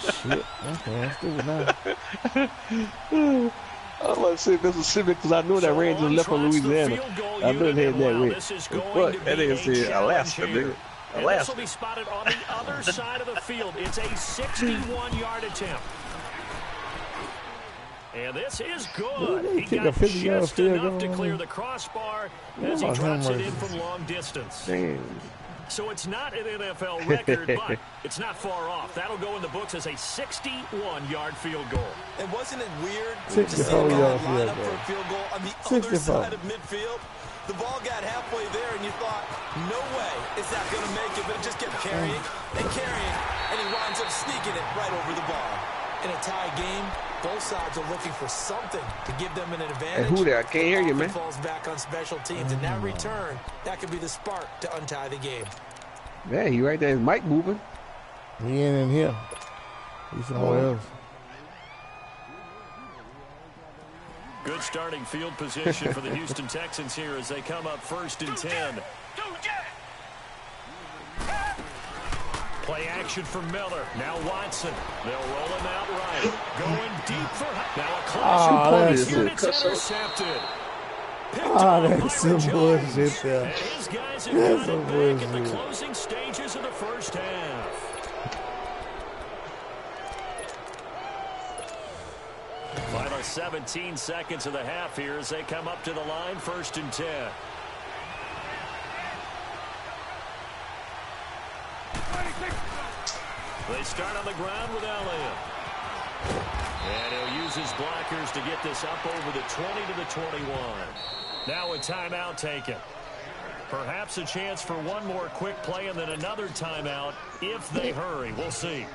Shit. Okay, I'm stupid now. I was about to say Mississippi because I knew that range was left on Louisiana. I knew it had that way. But that nigga said Alaska, nigga. And this will be spotted on the other side of the field. It's a 61-yard attempt. And this is good. He got just enough to clear the crossbar as he drops it in from long distance. Damn. So it's not an NFL record, but it's not far off. That'll go in the books as a 61-yard field goal. And wasn't it weird to 64 see a guy yard line field up goal. for a field goal on the 64. other side of midfield? The ball got halfway there, and you thought, no way is that going to make it, but it just kept carrying and carrying, and he winds up sneaking it right over the bar. In a tie game, both sides are looking for something to give them an advantage. Hey, who there? I can't hear you, man. Falls back on special teams, and that return, that could be the spark to untie the game. Yeah, he right there. His mic moving. He ain't in here. He's somewhere else. Good starting field position for the Houston Texans here as they come up 1st and 10. Play action for Miller. Now Watson. They'll roll him out right. Going deep for... Now a clash of points. It's intercepted. That's some bullshit there. And his guys have got it back in the closing stages of the first half. Final 17 seconds of the half here as they come up to the line, 1st and 10. They start on the ground with Elliott. And he'll use his blockers to get this up over the 20 to the 21. Now a timeout taken. Perhaps a chance for one more quick play and then another timeout if they hurry. We'll see.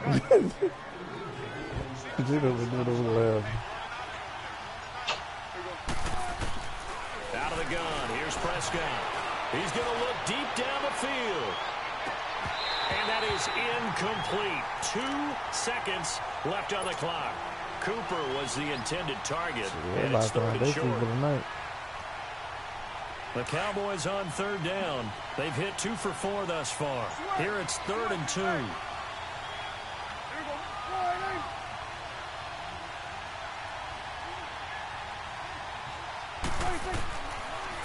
Out of the gun. Here's Prescott. He's going to look deep down the field. And that is incomplete. 2 seconds left on the clock. Cooper was the intended target. And it's 3rd and short. The Cowboys on 3rd down. They've hit 2 for 4 thus far. Here it's 3rd and 2.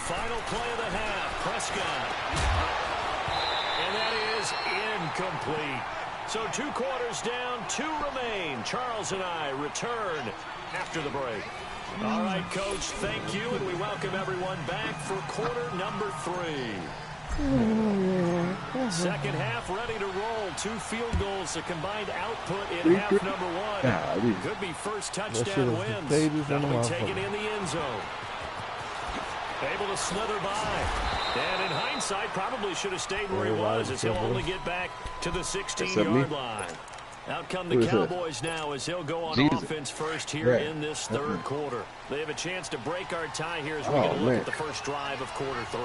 Final play of the half. Prescott. And that is incomplete. So 2 quarters down, 2 remain. Charles and I return after the break. All right, Coach, thank you, and we welcome everyone back for quarter number 3. Second half ready to roll. 2 field goals, a combined output in half number 1. Could be first touchdown wins. That'll be taken in the end zone. Able to slither by. And in hindsight, probably should have stayed where he was as he'll only get back to the 16-yard line. Out come the Cowboys now as he'll go on offense first here in this 3rd quarter. They have a chance to break our tie here as we get a look at the first drive of quarter 3.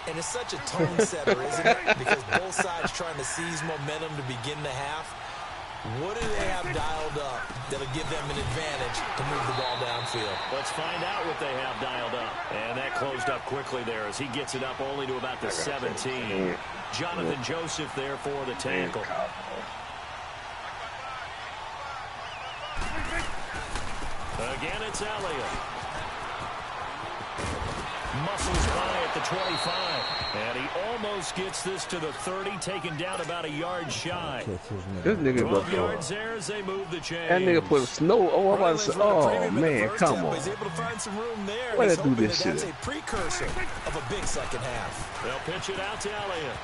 And it's such a tone setter, isn't it? Because both sides trying to seize momentum to begin the half. What do they have dialed up that'll give them an advantage to move the ball downfield? Let's find out what they have dialed up. And that closed up quickly there as he gets it up only to about the 17. Jonathan Joseph there for the tackle. Again, it's Elliott. Muscles by at the 25. And he almost gets this to the 30, taken down about a yard shy. This nigga 12 yards there as they move the chains. That nigga put snow. Oh, I'm about to say, oh man, come on. He's able to find some room there. Why they do this shit? That's a precursor of a big second half. They'll pitch it out to Elliott.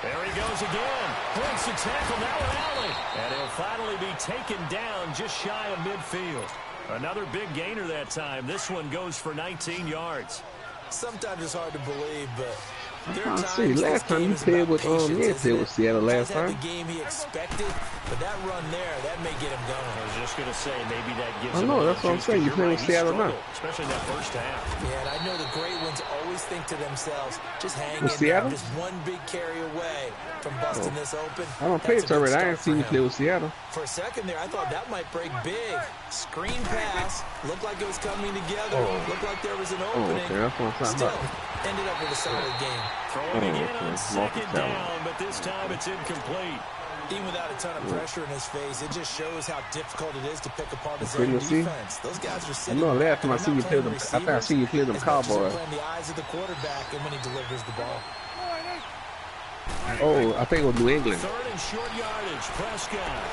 There he goes again. Points the tackle now with Elliott. And he'll finally be taken down just shy of midfield. Another big gainer that time. This one goes for 19 yards. Sometimes it's hard to believe, but there are see, times last time you played with Seattle last time. The game he expected, but that run there, that may get him going. I was just going to say, maybe that gives him. I know, that's what I'm saying. You play with Seattle now, especially in that first half. Yeah, and I know the great ones always think to themselves, just hang in Seattle? there, just one big carry away from busting this open. I don't play it already. I ain't seen you play with Seattle. For a second there, I thought that might break big. Screen pass, looked like it was coming together. Looked like there was an opening. Okay, that's what I'm talking about. ended up with a solid game. Throwing again on second down, but this time it's incomplete. Even without a ton of pressure in his face, it just shows how difficult it is to pick apart his own defense. Those guys are sitting. No, last time I seen you play them, after I seen you play them Cowboys. The eyes of the quarterback and when he delivers the ball. Oh, I think it was New England. Third and short yardage, Prescott.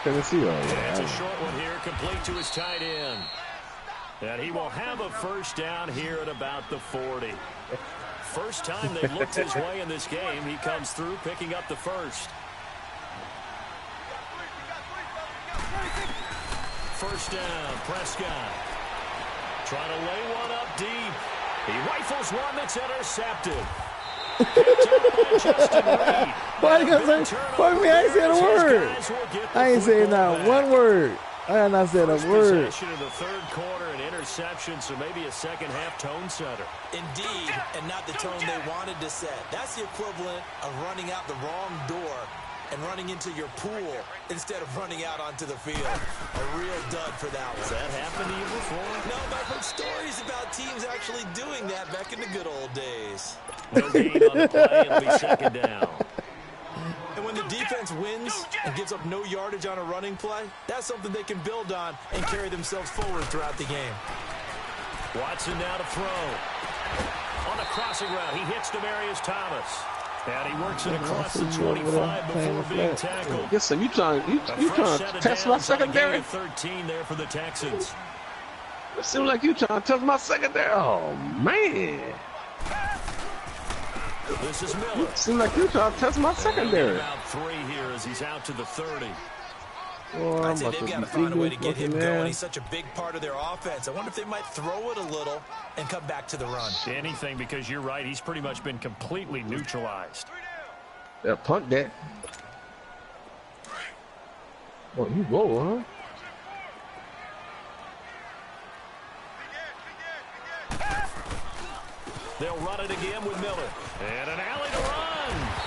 Tennessee, yeah. It's a short one here, complete to his tight end. And he will have a first down here at about the 40. First time they've looked his way in this game. He comes through picking up the first. First down, Prescott. Trying to lay one up deep. He rifles one that's intercepted. Why you gonna say? Why me? I ain't saying a word. I ain't saying not one word. I have not said a word. Possession of the third quarter, an interception, so maybe a second half tone setter. Indeed, and not the tone they wanted to set. That's the equivalent of running out the wrong door and running into your pool instead of running out onto the field. A real dud for that one. Has that happened to you before? No, but I've heard stories about teams actually doing that back in the good old days. No gain on the play, it'll be second down. And when the defense wins and gives up no yardage on a running play, that's something they can build on and carry themselves forward throughout the game. Watson now to throw. On the crossing route, he hits Demaryius Thomas. And he works it across the 25 before being tackled. Listen, you trying to test my secondary? 13 there for the Texans. It seems like you trying to test my secondary. Oh, man. This is Miller. It seems like you trying to test my secondary. About 3 here as he's out to the 30. Oh, I'd say they've got to find a way to get him going. He's such a big part of their offense. I wonder if they might throw it a little and come back to the run. Anything, because you're right. He's pretty much been completely neutralized. Yeah, punt that. Oh, you go, huh? They'll run it again with Miller. And an alley to run.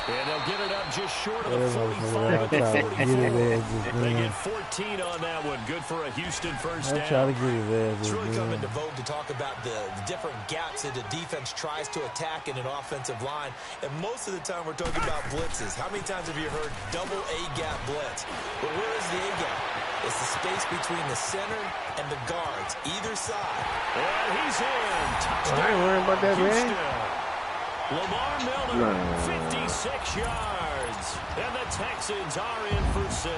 And they'll get it up just short of the 45. They get 14 on that one. Good for a Houston first down. Try to get it there. It's really come into vogue to talk about the different gaps that a defense tries to attack in an offensive line. And most of the time we're talking about blitzes. How many times have you heard double A-gap blitz? But where is the A-gap? It's the space between the center and the guards, either side. And he's in. Touchdown. I ain't worried about that, man. Lamar Miller, 56 yards. And the Texans are in for 6.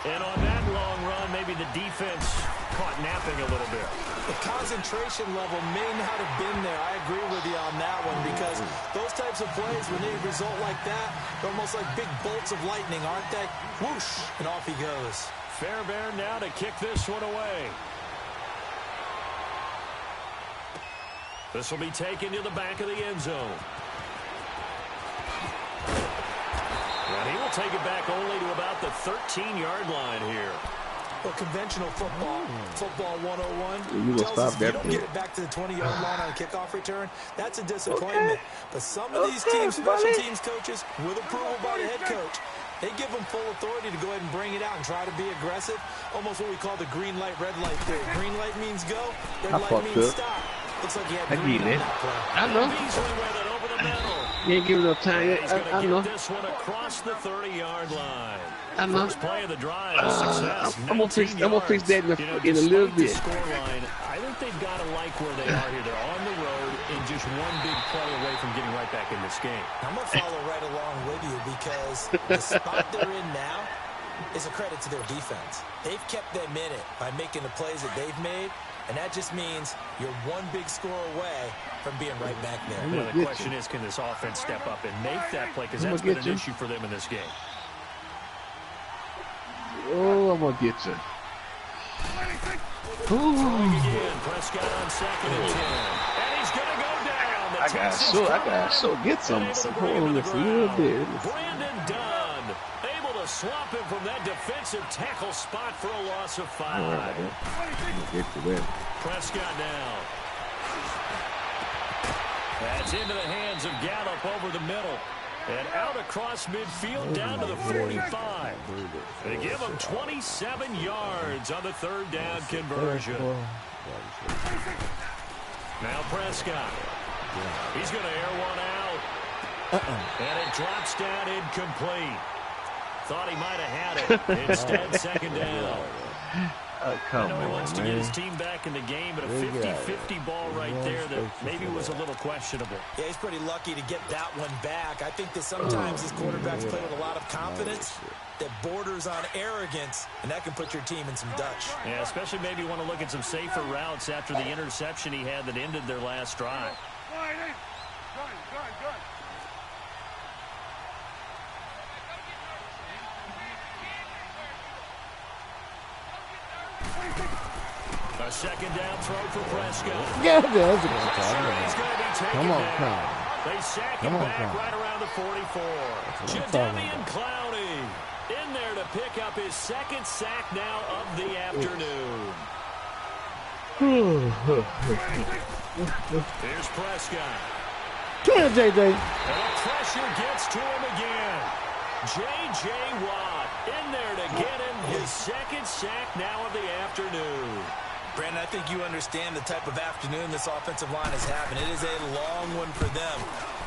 And on that long run, maybe the defense caught napping a little bit. The concentration level may not have been there. I agree with you on that one because those types of plays, when they result like that, they're almost like big bolts of lightning, aren't they? Whoosh, and off he goes. Fairbairn now to kick this one away. This will be taken to the back of the end zone. And he will take it back only to about the 13-yard line here. Well, conventional football 101, you tells us if you don't get it back to the 20-yard line on a kickoff return, that's a disappointment. But some of these teams, special teams coaches, with approval by the head coach, they give them full authority to go ahead and bring it out and try to be aggressive. Almost what we call the green light, red light theory. Green light means go, red light means stop. Looks like he had green on that play. I know. Beasley with it over the middle. You ain't giving enough time yet. He's going I to know. get this one across the 30-yard line. I know. First play of the drive, a success. I'm gonna fix that in a little bit. Score line, I think they've got to like where they are here. They're on the road and just one big play away from getting right back in this game. I'm going to follow right along with you because the spot they're in now is a credit to their defense. They've kept them in it by making the plays that they've made, and that just means you're one big score away from being right back there. Now, the question is, can this offense step up and make that play? Because that's been an issue for them in this game. Oh, I'm going to get you. Throwing again, Prescott on 2nd and 10. And he's going to go down. I got get some hold on this a little bit. Brandon Dunn able to swap him from that defensive tackle spot for a loss of 5. Get to that. Prescott now. That's into the hands of Gallup over the middle. And out across midfield down to the 45. They give him 27 yards on the 3rd down conversion. Now Prescott. He's going to air one out. And it drops down incomplete. Thought he might have had it. Instead, second down. Come I know he wants to get his man. team back in the game, but a 50-50 ball right there that maybe was a little questionable. Yeah, he's pretty lucky to get that one back. I think that sometimes his quarterbacks play with a lot of confidence that borders on arrogance, and that can put your team in some Dutch. Yeah, especially maybe want to look at some safer routes after the interception he had that ended their last drive. A second down throw for Prescott. Yeah, that's a good time. Come on, Clowney. They sack him back right around the 44. Jadeveon Clowney in there to pick up his second sack now of the afternoon. Here's Prescott. Come here, JJ. And the pressure gets to him again. J.J. Watt in there to get him his second sack now of the afternoon. Brandon, I think you understand the type of afternoon this offensive line is having. It is a long one for them.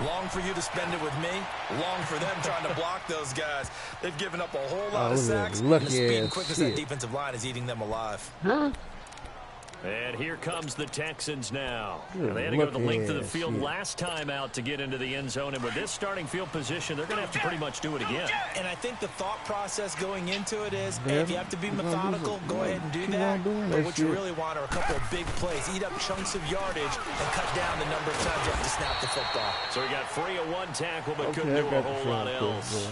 Long for you to spend it with me. Long for them trying to block those guys. They've given up a whole lot of sacks. And the speed and quickness of that defensive line is eating them alive. Huh? And here comes the Texans now. They had to go the length of the field last time out to get into the end zone. And with this starting field position, they're going to have to pretty much do it again. And I think the thought process going into it is, hey, if you have to be methodical, go ahead and do that. But what you really want are a couple of big plays. Eat up chunks of yardage and cut down the number of times you have to snap the football. So he got free of one tackle, but couldn't do a whole lot else.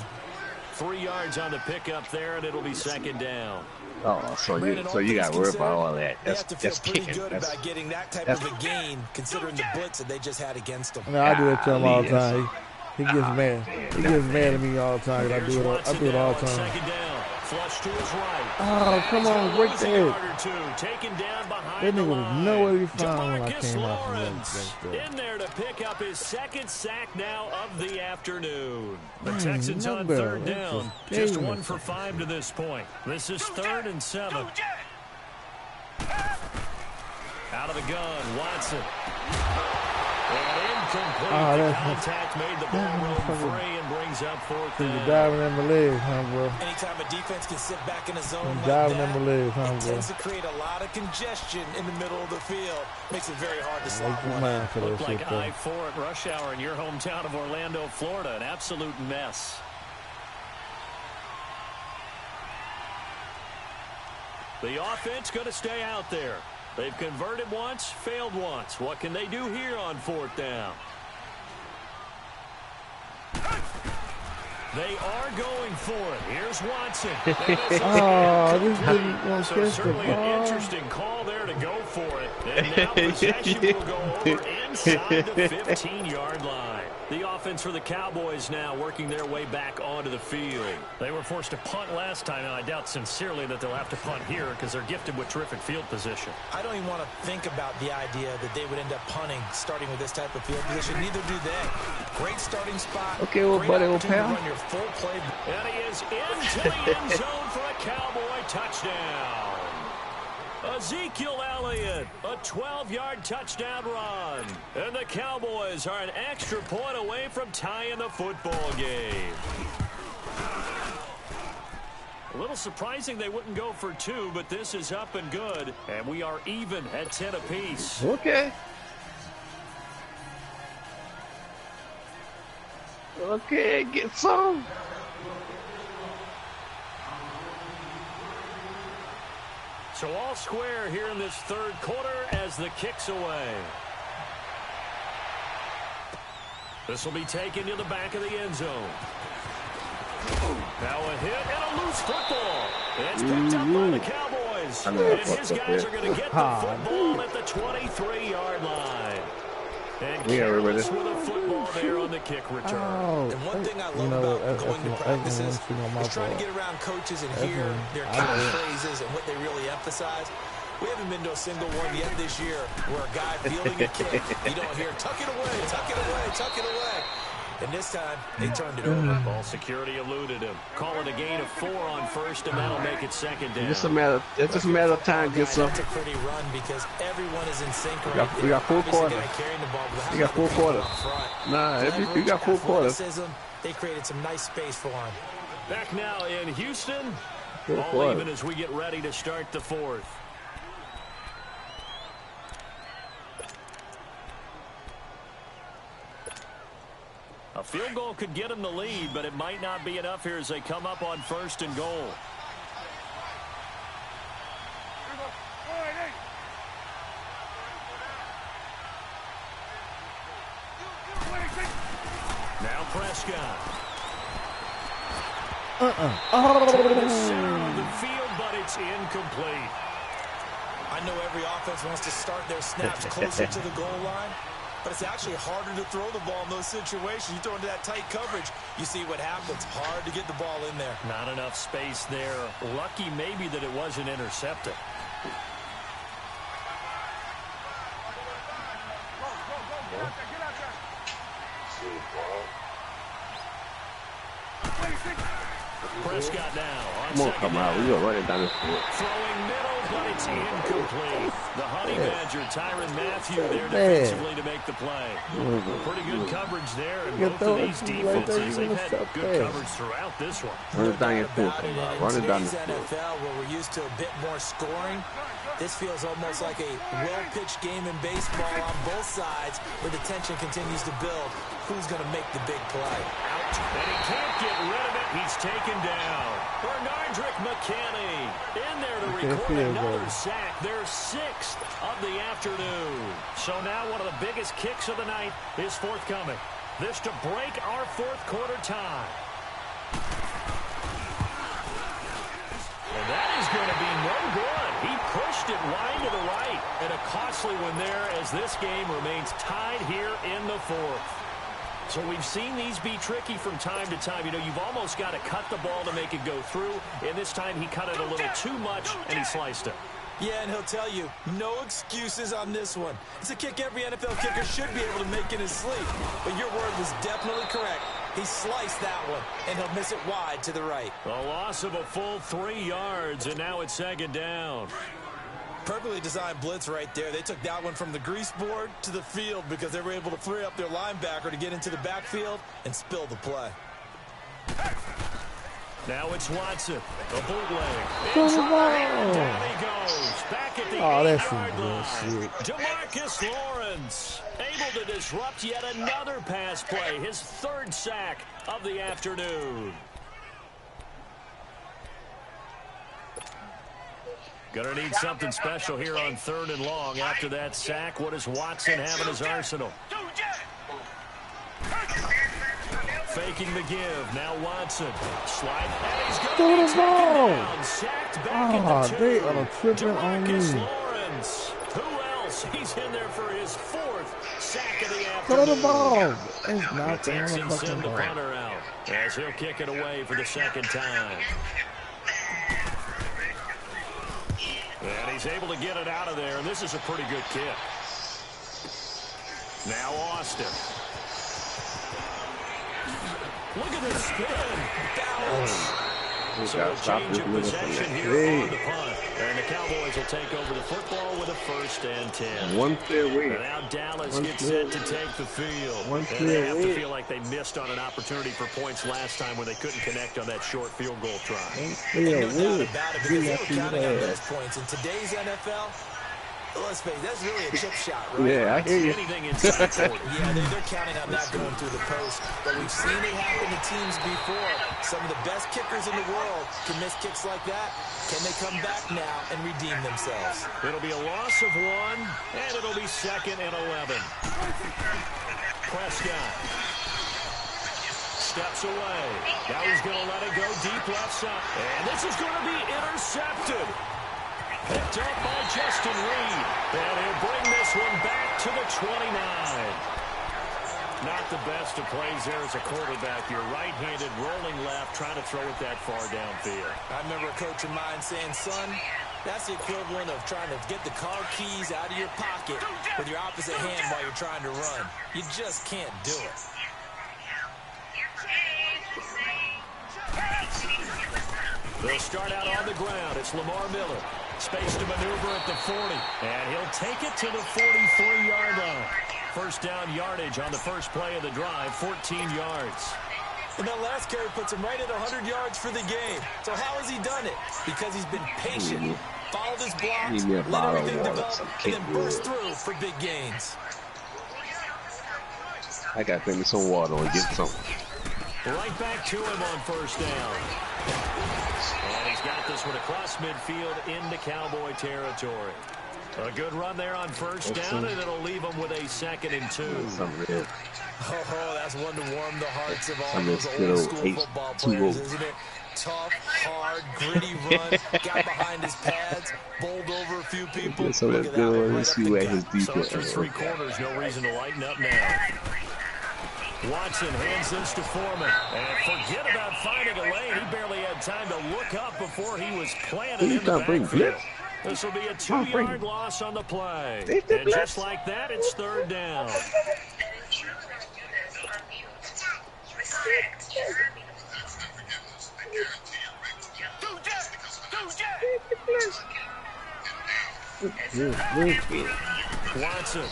3 yards on the pickup there, and it'll be second down. Oh, so you got to worry about all that. That's kicking. Good about getting that type of a gain, considering the blitz that they just had against them. I do it to him all the time. He gets mad. He gets mad at me all the time. I do it all the time. Second down. Flush to his right. Oh, come on, break that. Taken down behind That the nigga was line. nowhere to be found when I Demarcus came out Lawrence from that. in there to pick up his second sack now of the afternoon. The Texans on third down. Just 1 for 5 to this point. This is 3rd and 7. Out of the gun, Watson. And incomplete. Contact made the ball roll free and brings up 4th down. You're diving in my legs, huh, bro? Anytime a defense can sit back in a zone like diving that, in my legs, huh, it bro? tends to create a lot of congestion in the middle of the field. Makes it very hard to slot one. Looked like I-4 at rush hour in your hometown of Orlando, Florida. An absolute mess. The offense going to stay out there. They've converted once, failed once. What can they do here on 4th down? They are going for it. Here's Watson. Oh, this didn't want to catch the Certainly an ball. interesting call there to go for it. And now possession will go over inside the 15-yard line. The offense for the Cowboys now working their way back onto the field. They were forced to punt last time, and I doubt sincerely that they'll have to punt here because they're gifted with terrific field position. I don't even want to think about the idea that they would end up punting starting with this type of field position. Neither do they. Great starting spot. Okay, well, buddy, old pal. Run your full play. And he is into the end zone for a Cowboy touchdown. Ezekiel Elliott, a 12-yard touchdown run. And the Cowboys are an extra point away from tying the football game. A little surprising they wouldn't go for 2, but this is up and good. And we are even at 10 apiece. Okay. Okay, get some. So all square here in this 3rd quarter as the kick's away. This will be taken to the back of the end zone. Now a hit and a loose football. It's picked up by the Cowboys. And his guys are going to get the football at the 23-yard line. And careless with a football there on the kick return. And one thing I love about going to practices is trying to get around coaches and hear their catchphrases and what they really emphasize. We haven't been to a single one yet this year where a guy fielding a kick, you don't hear, tuck it away, tuck it away, tuck it away. And this time, they turned it over. Ball security eluded him. Call it a gain of 4 on first, and that'll make it second down. It's just a matter of time to get some. That's a pretty run because everyone is in sync. We got 4 quarters. We got 4 quarters. Nah, you got 4 quarters. They created some nice space for him. Back now in Houston. 4 All quarters. even as we get ready to start the fourth. A field goal could get them the lead, but it might not be enough here as they come up on first and goal. Now Prescott. To the center of the field, but it's incomplete. I know every offense wants to start their snaps closer to the goal line, but it's actually harder to throw the ball in those situations. You throw into that tight coverage, you see what happens. Hard to get the ball in there. Not enough space there. Lucky maybe that it wasn't intercepted. Prescott now on Come on, come out. We gonna run it down this field. throwing middle, but it's incomplete. The Honey Badger, Tyrann Mathieu there defensively to make the play. Pretty good coverage there, and both of these defenses, they've had good coverage throughout this one. Run it down your field, come out. Run it down the field. NFL, where we're used to a bit more scoring, this feels almost like a well-pitched game in baseball on both sides, where the tension continues to build. Who's going to make the big play? Out, and he can't get rid of it. He's taken down. Bernardrick McKinney in there to record another sack. Their 6th of the afternoon. So now one of the biggest kicks of the night is forthcoming. This to break our fourth quarter tie. And that is going to be no good. He pushed it wide to the right. And a costly one there as this game remains tied here in the fourth. So we've seen these be tricky from time to time. You know, you've almost got to cut the ball to make it go through. And this time he cut it a little too much, and he sliced it. Yeah, and he'll tell you, no excuses on this one. It's a kick every NFL kicker should be able to make in his sleep. But your word was definitely correct. He sliced that one, and he'll miss it wide to the right. A loss of a full 3 yards, and now it's second down. Perfectly designed blitz right there. They took that one from the grease board to the field because they were able to free up their linebacker to get into the backfield and spill the play. Now it's Watson. The bootleg. Down he goes. Back at the 8-yard line. DeMarcus Lawrence able to disrupt yet another pass play. His 3rd sack of the afternoon. Going to need something special here on 3rd and long. After that sack, what does Watson have in his arsenal? Faking the give. Now Watson. Slide. And he's going to be taken down. Sacked back at the 2. They are tripping on me. DeMarcus Lawrence. Who else? He's in there for his 4th sack of the afternoon. Throw the ball. It's not the Texans send the ball. punter out as he'll kick it away for the 2nd time. And he's able to get it out of there, and this is a pretty good kick. Now Austin. Look at this spin. So a change of possession here on the punt. And the Cowboys will take over the football with a 1st and 10. 1 clear win. And now Dallas gets set to take the field. And they have to feel like they missed on an opportunity for points last time when they couldn't connect on that short field goal try. No doubt about it, because they were counting on those points. In today's NFL, let's face it, that's really a chip shot, right? Yeah, I hear you. Anything inside 40. Yeah, they're counting on that going through the post. But we've seen it happen to teams before. Some of the best kickers in the world can miss kicks like that. Can they come back now and redeem themselves? It'll be a loss of 1, and it'll be 2nd and 11. Prescott steps away. Now he's going to let it go deep left side. And this is going to be intercepted. Picked up by Justin Reed. And he'll bring this one back to the 29. Not the best of plays there as a quarterback. You're right-handed, rolling left, trying to throw it that far downfield. I remember a coach of mine saying, son, that's the equivalent of trying to get the car keys out of your pocket with your opposite hand while you're trying to run. You just can't do it. They'll start out on the ground. It's Lamar Miller. Space to maneuver at the 40. And he'll take it to the 43-yard line. First down yardage on the first play of the drive, 14 yards. And that last carry puts him right at 100 yards for the game. So how has he done it? Because he's been patient, followed his blocks, let everything develop, and then burst through for big gains. I got to bring me some water and get some. Right back to him on first down. And he's got this one across midfield into Cowboy territory. A good run there on first down, and it'll leave him with a 2nd and 2. Oh, that's one to warm the hearts of all those old school football players, isn't it? Tough, hard, gritty run, got behind his pads, bowled over a few people. So look at that one, right up the gut. So through 3 quarters, no reason to lighten up now. Watson hands this to Foreman. And forget about finding a lane. He barely had time to look up before he was planted in the backfield. This will be a 2-yard loss on the play. And just like that, it's 3rd down. Watson.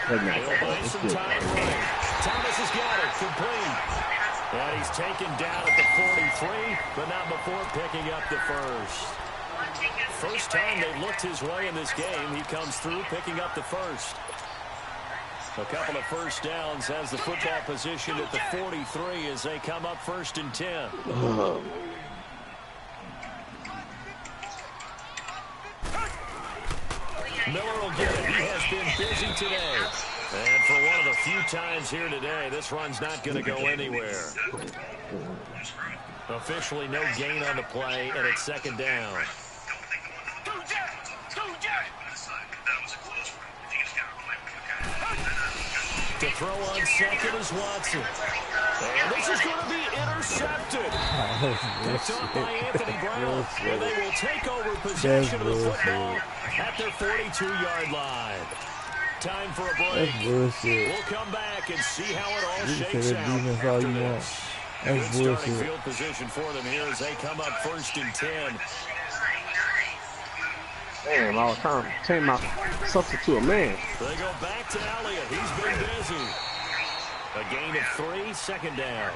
He'll buy some time running. Thomas has got it. Complete. And he's taken down at the 43, but not before picking up the first. First time they've looked his way in this game, he comes through picking up the first. A couple of first downs has the football position at the 43 as they come up 1st and 10. Miller will get it. He has been busy today. And for one of the few times here today, this run's not going to go anywhere. Officially no gain on the play, and it's 2nd down. To throw on 2nd is Watson. And this is going to be intercepted. Picked up by Anthony Brown. And they will take over possession of the football at their 42-yard line. Time for a break. We'll come back and see how it all shakes out after this. Good starting field position for them here as they come up 1st and 10. Damn, I was trying to change my substitute a man. They go back to Elliott. He's been busy. A gain of 3, 2nd down.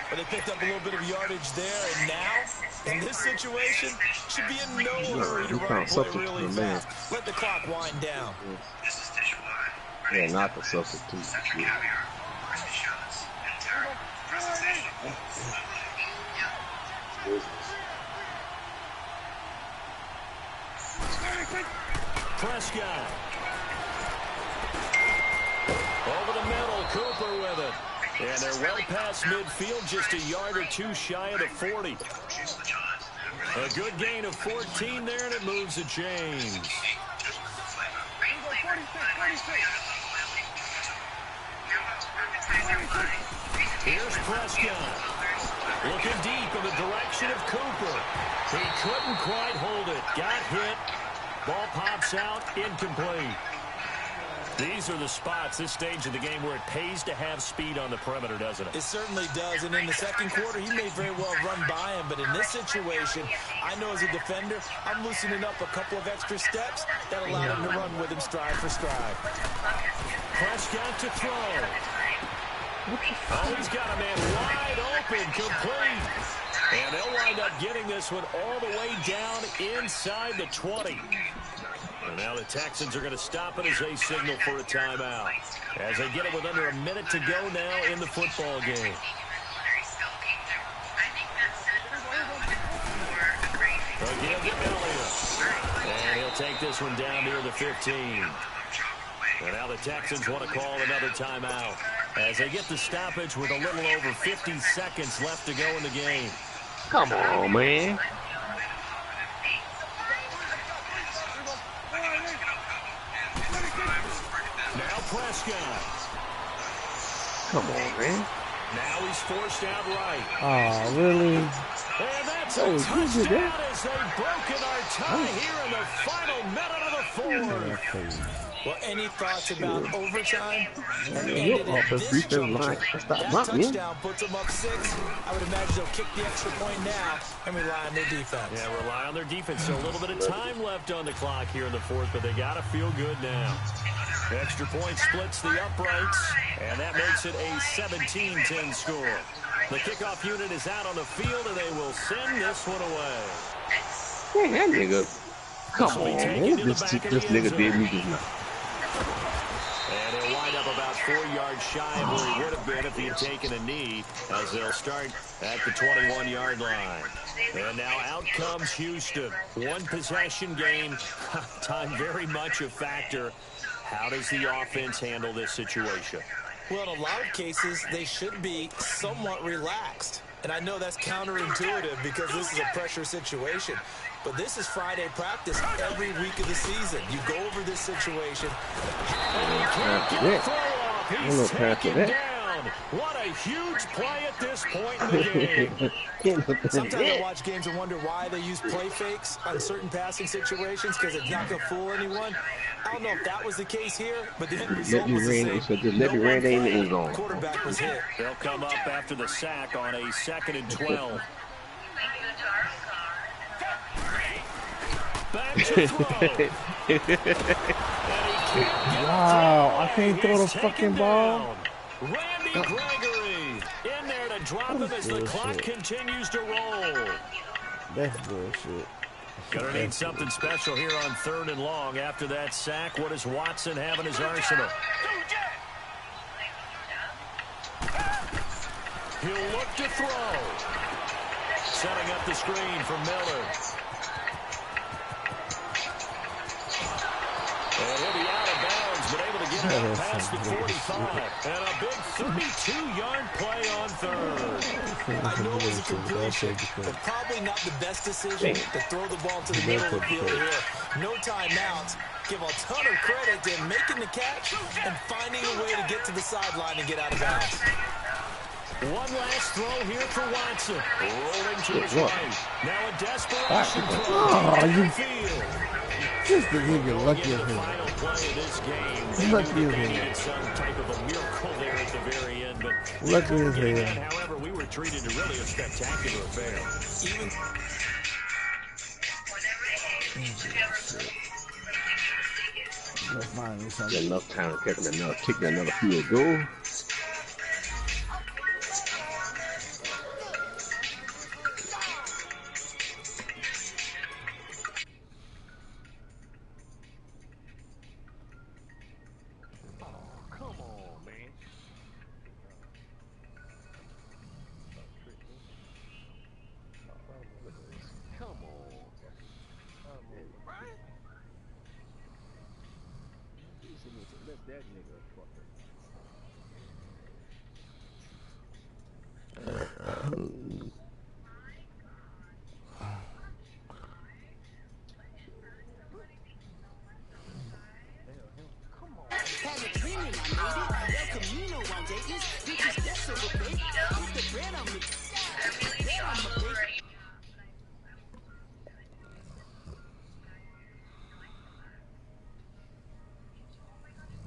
But they picked up a little bit of yardage there, and now, in this situation, should be in no hurry to run play really fast. Let the clock wind down. Yeah, not the substitute. Prescott. Over the middle, Cooper with it. And they're well past midfield, just a yard or 2 shy of the 40. A good gain of 14 there, and it moves the chains. Here's Prescott. Looking deep in the direction of Cooper. He couldn't quite hold it. Got hit. Ball pops out, incomplete. These are the spots, this stage of the game, where it pays to have speed on the perimeter, doesn't it? It certainly does, and in the 2nd quarter, he may very well run by him, but in this situation, I know as a defender, I'm loosening up a couple of extra steps that allow him to run with him stride for stride. Prescott to throw. Oh, he's got a man wide open, complete. And they'll wind up getting this one all the way down inside the 20. And now the Texans are going to stop it as they signal for a timeout. As they get it with under a minute to go now in the football game. Again to Elliott. And he'll take this one down near the 15. And now the Texans want to call another timeout as they get the stoppage with a little over 50 seconds left to go in the game. Come on, man. Now Prescott. Come on, man. Now he's forced out right. Oh, really? And that's a touchdown as they've broken our tie here in the final minute of the 4th. Well, any thoughts about overtime? Your offense defense line. That touchdown puts them up 6. I would imagine they'll kick the extra point now and rely on their defense. Yeah, rely on their defense. So a little bit of time left on the clock here in the fourth, but they got to feel good now. The extra point splits the uprights, and that makes it a 17-10 score. The kickoff unit is out on the field, and they will send this one away. Hey, that nigga. Come on, man. This nigga did me just now. And he'll wind up about 4 yards shy of where he would have been if he had taken a knee, as they'll start at the 21-yard line. And now out comes Houston. One possession game. Time very much a factor. How does the offense handle this situation? Well, in a lot of cases, they should be somewhat relaxed. And I know that's counterintuitive because this is a pressure situation. But this is Friday practice every week of the season. You go over this situation. He's taken down. What a huge play at this point in the game. Sometimes I watch games and wonder why they use play fakes on certain passing situations because it's not going to fool anyone. I don't know if that was the case here, but the end result was the same. So just let me ran in the end zone. Quarterback was hit. They'll come up after the sack on a 2nd and 12. Back to throw. Wow, I can't throw the fucking ball. Randy Gregory in there to drop him as the clock continues to roll. That's bullshit. Gonna need something special here on 3rd and long after that sack. What does Watson have in his arsenal? He'll look to throw. Setting up the screen for Miller. And he'll be out of bounds, but able to get it past the 45. And a big 32-yard play on 3rd. I know it was a completion, but probably not the best decision to throw the ball to the middle of the field here. No timeouts. Give a ton of credit to him making the catch and finding a way to get to the sideline and get out of bounds. One last throw here for Watson. Rolling to his right. Now a desperation throw. You just the nigga lucky as hell. Lucky as hell. Some type of a miracle there at the very end, but lucky as hell. However, we were treated to really a spectacular affair. Got enough time to kick another field goal.